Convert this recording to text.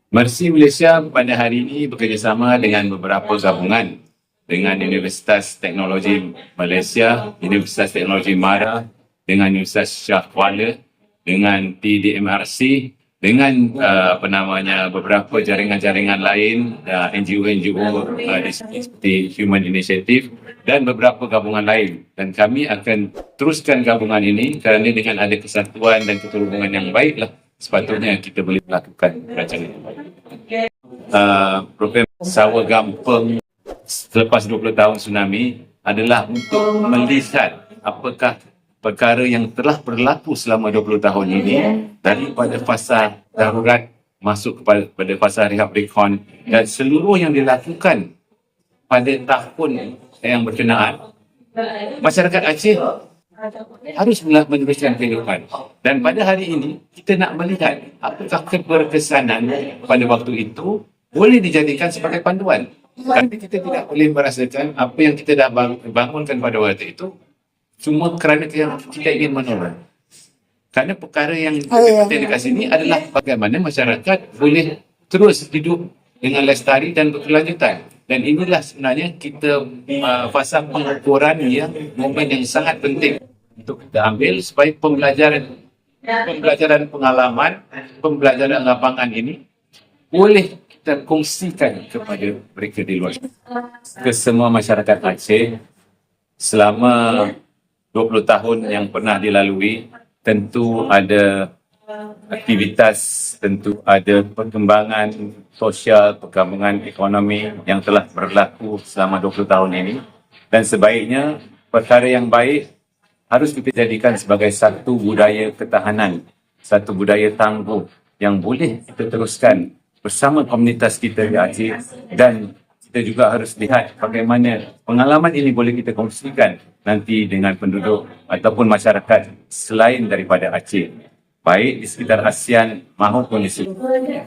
Mersi Malaysia pada hari ini bekerjasama dengan beberapa gabungan dengan Universitas Teknologi Malaysia, Universitas Teknologi Mara, dengan Universitas Shah Kuala, dengan TDMRC, dengan beberapa jaringan-jaringan lain, NGO-NGO seperti Human Initiative dan beberapa gabungan lain. Dan kami akan teruskan gabungan ini kerana dengan ada kesatuan dan keterhubungan yang baiklah sepatutnya kita boleh melakukan rancangan yang baik. Program Sawa Gampeng selepas 20 tahun tsunami adalah untuk melihat apakah perkara yang telah berlaku selama 20 tahun ini daripada fasa darurat masuk kepada fasa rehab recon dan seluruh yang dilakukan pada tahun yang berkenaan. Masyarakat Aceh harus meneruskan kehidupan. Dan pada hari ini, kita nak melihat apakah keberkesanan pada waktu itu boleh dijadikan sebagai panduan. Kerana kita tidak boleh merasakan apa yang kita dah bangunkan pada waktu itu cuma kerana kita ingin menolong. Kerana perkara yang penting dekat sini adalah bagaimana masyarakat boleh terus hidup dengan lestari dan berkelanjutan. Dan inilah sebenarnya kita fasa pengukuran yang momen yang sangat penting untuk kita ambil supaya pembelajaran pengalaman, pembelajaran lapangan ini boleh kita kongsikan kepada mereka di luar. Ke semua masyarakat Aceh, selama 20 tahun yang pernah dilalui, tentu ada aktivitas, tentu ada perkembangan sosial, perkembangan ekonomi yang telah berlaku selama 20 tahun ini. Dan sebaiknya perkara yang baik harus kita jadikan sebagai satu budaya ketahanan, satu budaya tangguh yang boleh kita teruskan bersama komunitas kita di Aceh, dan kita juga harus lihat bagaimana pengalaman ini boleh kita kongsikan nanti dengan penduduk ataupun masyarakat selain daripada Aceh, baik di sekitar ASEAN maupun di seluruh dunia.